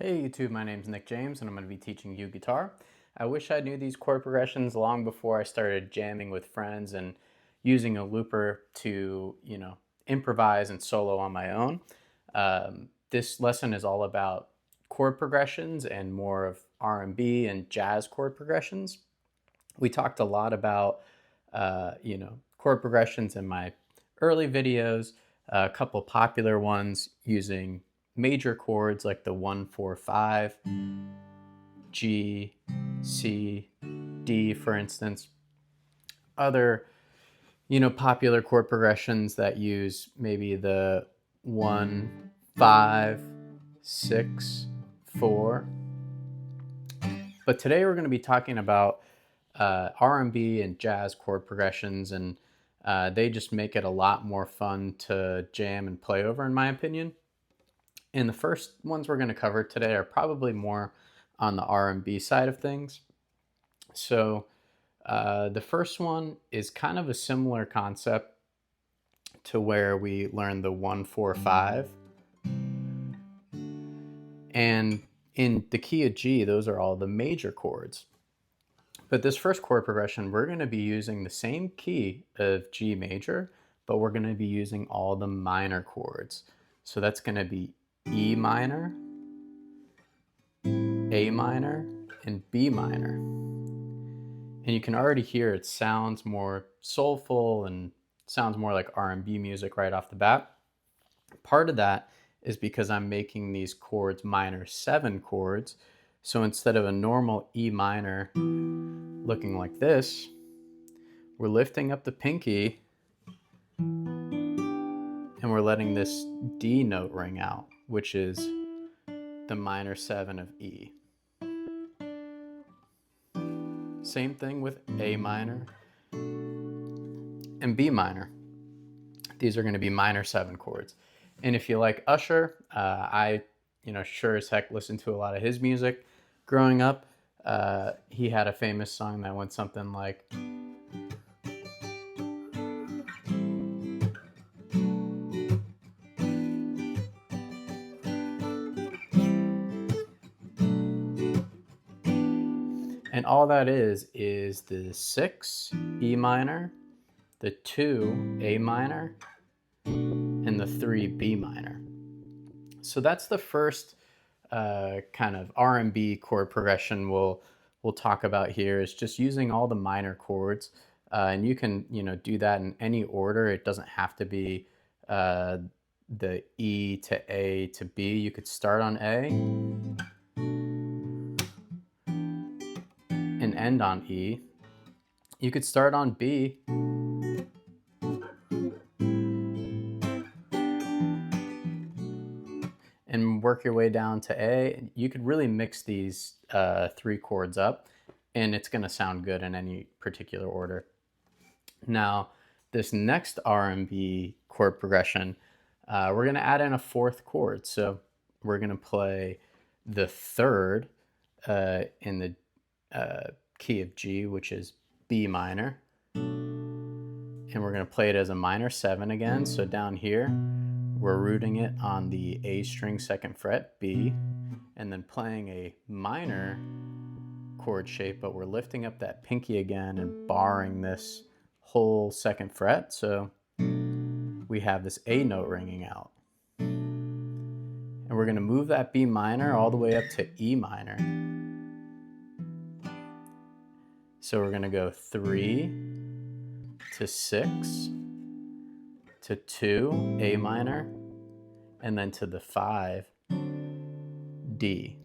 Hey YouTube, my name's Nick James and I'm going to be teaching you guitar. I wish I knew these chord progressions long before I started jamming with friends and using a looper to, improvise and solo on my own. This lesson is all about chord progressions and more of R&B and jazz chord progressions. We talked a lot about, chord progressions in my early videos, a couple popular ones using major chords like the 1-4-5, G, C, D, for instance. Other, popular chord progressions that use maybe the 1-5-6-4. But today we're going to be talking about R&B and jazz chord progressions, and they just make it a lot more fun to jam and play over, in my opinion. And the first ones we're going to cover today are probably more on the R&B side of things. So the first one is kind of a similar concept to where we learned the 1-4-5. And in the key of G, those are all the major chords. But this first chord progression, we're going to be using the same key of G major, but we're going to be using all the minor chords. So that's going to be E minor, A minor, and B minor. And you can already hear it sounds more soulful and sounds more like R&B music right off the bat. Part of that is because I'm making these chords minor 7 chords. So instead of a normal E minor looking like this, we're lifting up the pinky and we're letting this D note ring out, which is the minor 7 of E. Same thing with A minor and B minor. These are going to be minor 7 chords. And if you like Usher, I sure as heck listened to a lot of his music growing up. He had a famous song that went something like, and all that is the 6 E minor, the 2 A minor, and the 3 B minor. So that's the first kind of R&B chord progression we'll talk about here, is just using all the minor chords. And you can do that in any order. It doesn't have to be the E to A to B. You could start on A and end on E. You could start on B and work your way down to A. You could really mix these 3 chords up, and it's going to sound good in any particular order. Now, this next R&B chord progression, we're going to add in a 4th chord. So we're going to play the 3rd in the key of G, which is B minor. And we're going to play it as a minor 7 again. So down here, we're rooting it on the A string 2nd fret, B, and then playing a minor chord shape, but we're lifting up that pinky again and barring this whole 2nd fret. So we have this A note ringing out. And we're going to move that B minor all the way up to E minor. So we're going to go 3 to 6 to 2 A minor, and then to the 5 D.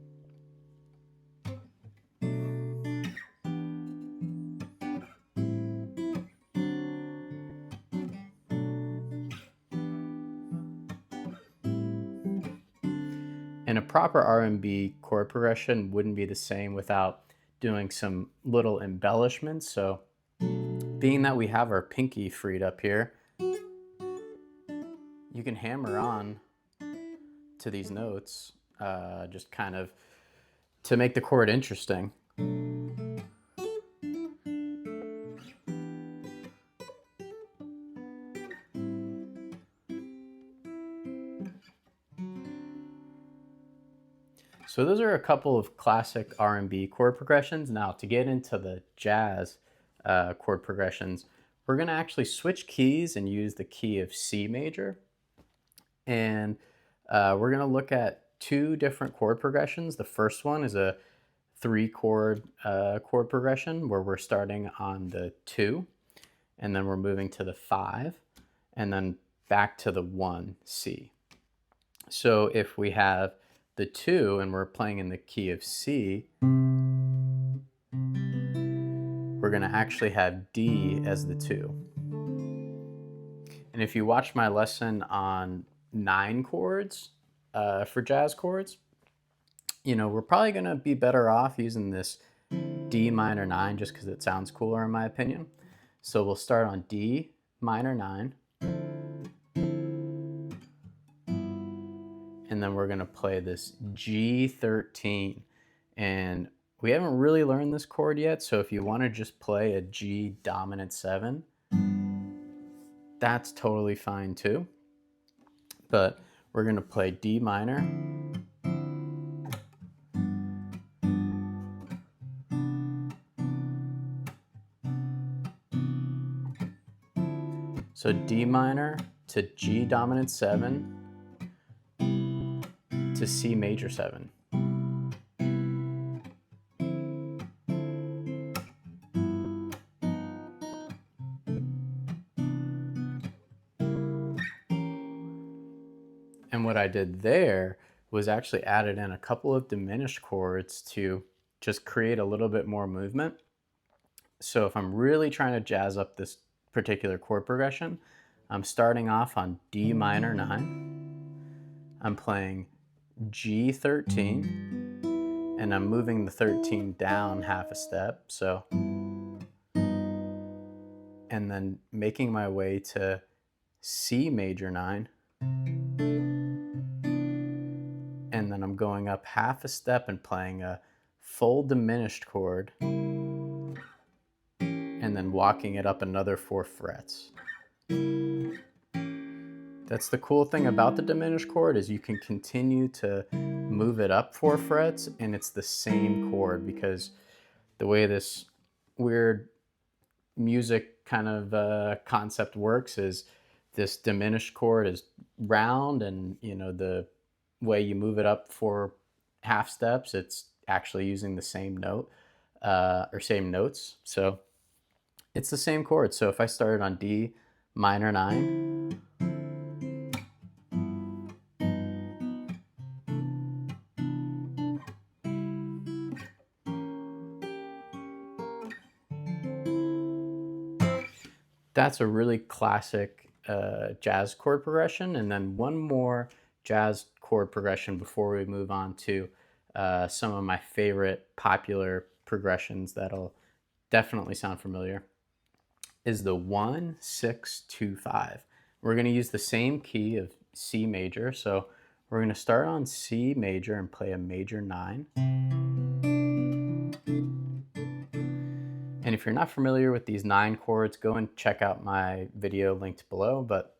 And a proper R&B chord progression wouldn't be the same without doing some little embellishments. So being that we have our pinky freed up here, you can hammer on to these notes just kind of to make the chord interesting. So those are a couple of classic R&B chord progressions. Now to get into the jazz chord progressions, we're going to actually switch keys and use the key of C major. And we're going to look at two different chord progressions. The first one is a three chord chord progression where we're starting on the 2, and then we're moving to the 5, and then back to the 1 C. So if we have the 2 and we're playing in the key of C, we're going to actually have D as the 2. And if you watch my lesson on 9 chords for jazz chords, you know, we're probably going to be better off using this D minor 9 just because it sounds cooler in my opinion. So we'll start on D minor 9. And then we're going to play this G13. And we haven't really learned this chord yet, so if you want to just play a G dominant 7, that's totally fine too. But we're going to play D minor, so D minor to G dominant 7 to C major 7. And what I did there was actually added in a couple of diminished chords to just create a little bit more movement. So if I'm really trying to jazz up this particular chord progression, I'm starting off on D minor 9. I'm playing G13, and I'm moving the 13 down half a step. So, and then making my way to C major 9. And then I'm going up half a step and playing a full diminished chord, and then walking it up another 4 frets. That's the cool thing about the diminished chord, is you can continue to move it up 4 frets and it's the same chord, because the way this weird music kind of concept works is this diminished chord is round, and you know, the way you move it up 4 half steps, it's actually using the same note or same notes. So it's the same chord. So if I started on D minor 9, that's a really classic jazz chord progression. And then one more jazz chord progression before we move on to some of my favorite popular progressions that'll definitely sound familiar, is the 1, 6, 2, 5. We're going to use the same key of C major. So we're going to start on C major and play a major 9. And if you're not familiar with these 9 chords, go and check out my video linked below. But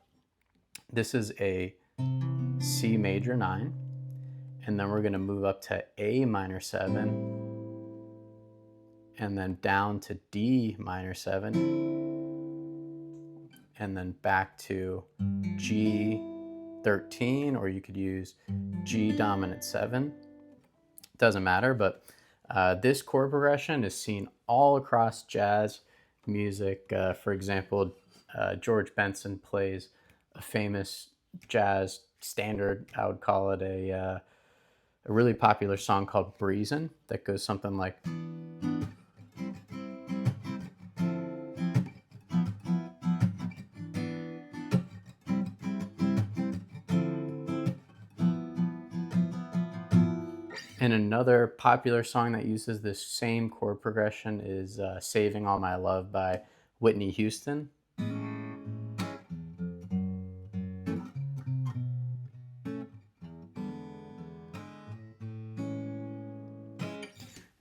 this is a C major 9. And then we're going to move up to A minor 7. And then down to D minor 7. And then back to G13, or you could use G dominant 7. Doesn't matter, but this chord progression is seen all across jazz music. For example, George Benson plays a famous jazz standard. I would call it a really popular song called Breezin' that goes something like. And another popular song that uses this same chord progression is Saving All My Love by Whitney Houston.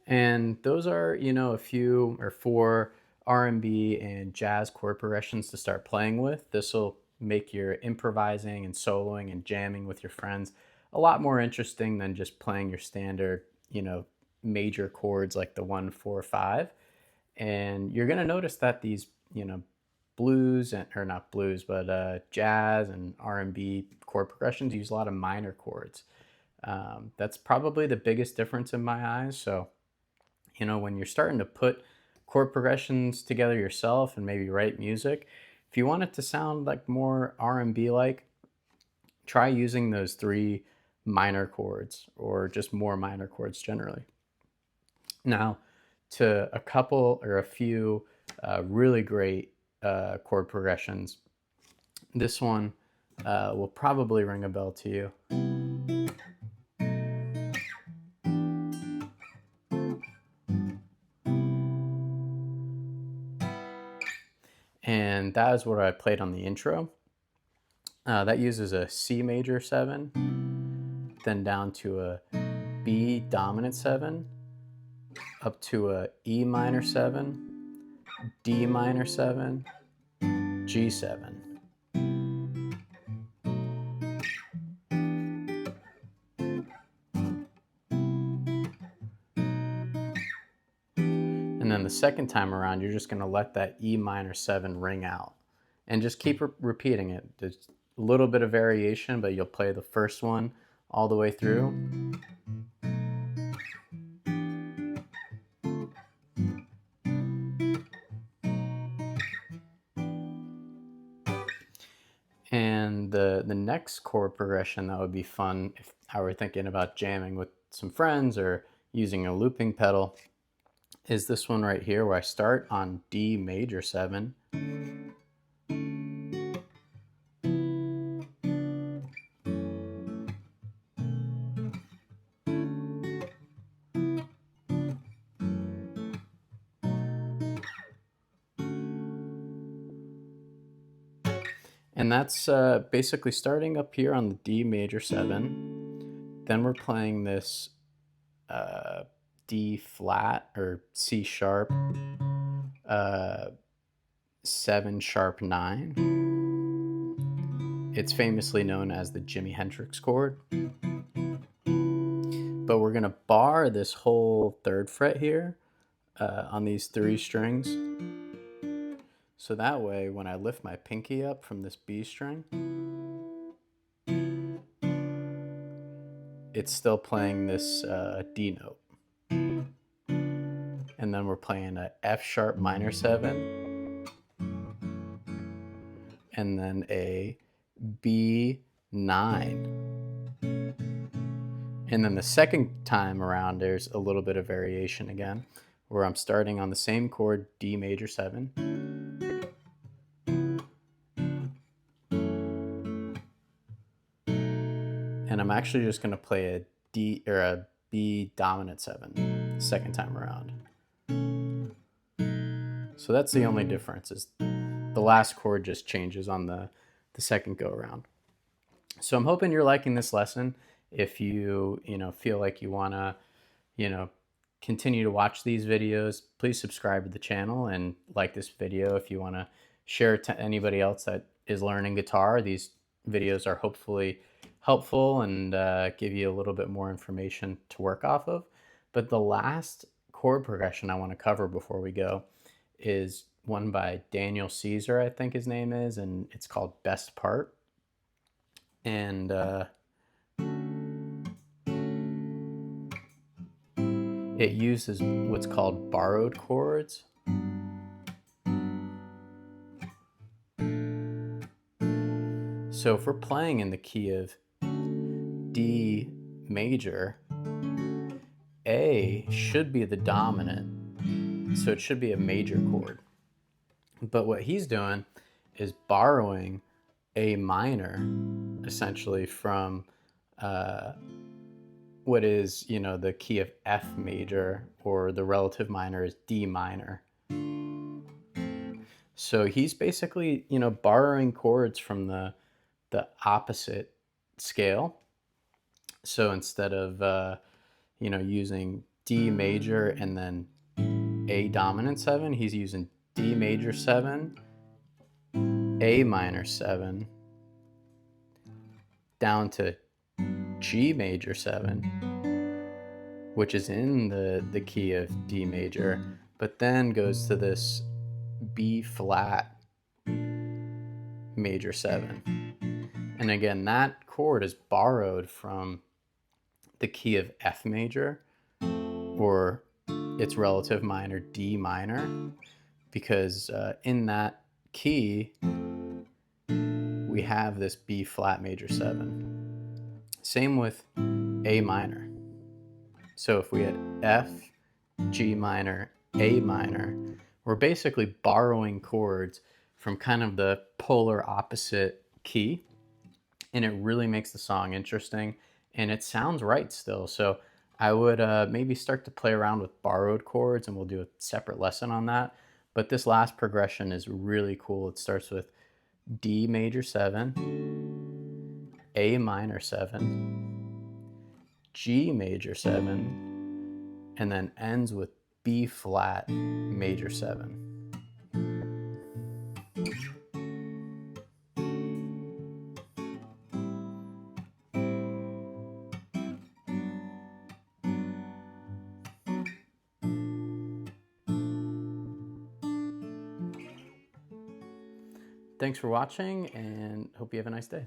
And those are, you know, a few or 4 R&B and jazz chord progressions to start playing with. This will make your improvising and soloing and jamming with your friends a lot more interesting than just playing your standard, major chords like the 1, 4, 5. And you're going to notice that these, blues or not blues, but jazz and R&B chord progressions use a lot of minor chords. That's probably the biggest difference in my eyes. So, when you're starting to put chord progressions together yourself and maybe write music, if you want it to sound like more R&B like, try using those 3 minor chords or just more minor chords generally. Now, to a couple or a few really great chord progressions, this one will probably ring a bell to you. And that is what I played on the intro. That uses a C major 7, then down to a B dominant 7, up to a E minor 7, D minor 7, G7. And then the second time around, you're just going to let that E minor 7 ring out. And just keep repeating it. There's a little bit of variation, but you'll play the first one all the way through. And the next chord progression that would be fun if I were thinking about jamming with some friends or using a looping pedal is this one right here, where I start on D major 7. And that's basically starting up here on the D major 7. Then we're playing this D flat or C sharp 7 sharp 9. It's famously known as the Jimi Hendrix chord. But we're going to bar this whole 3rd fret here on these 3 strings. So that way, when I lift my pinky up from this B string, it's still playing this D note. And then we're playing a F sharp minor 7, and then a B9. And then the second time around, there's a little bit of variation again, where I'm starting on the same chord, D major 7. And I'm actually just going to play a D or a B dominant 7 second time around. So that's the only difference, is the last chord just changes on the second go around. So I'm hoping you're liking this lesson. If you feel like you want to continue to watch these videos, please subscribe to the channel and like this video. If you want to share it to anybody else that is learning guitar, these videos are hopefully helpful and give you a little bit more information to work off of. But the last chord progression I want to cover before we go is one by Daniel Caesar, I think his name is, and it's called Best Part. And it uses what's called borrowed chords. So if we're playing in the key of D major, A should be the dominant, so it should be a major chord. But what he's doing is borrowing A minor, essentially, from what is, the key of F major, or the relative minor is D minor. So he's basically, borrowing chords from the opposite scale. So instead of, using D major and then A dominant 7, he's using D major 7, A minor 7, down to G major 7, which is in the key of D major, but then goes to this B flat major 7. And again, that chord is borrowed from the key of F major, or its relative minor, D minor, because in that key we have this B flat major 7. Same with A minor. So if we had F, G minor, A minor, we're basically borrowing chords from kind of the polar opposite key, and it really makes the song interesting, and it sounds right still. So I would maybe start to play around with borrowed chords, and we'll do a separate lesson on that. But this last progression is really cool. It starts with D major 7, A minor 7, G major 7, and then ends with B flat major 7. Thanks for watching, and hope you have a nice day.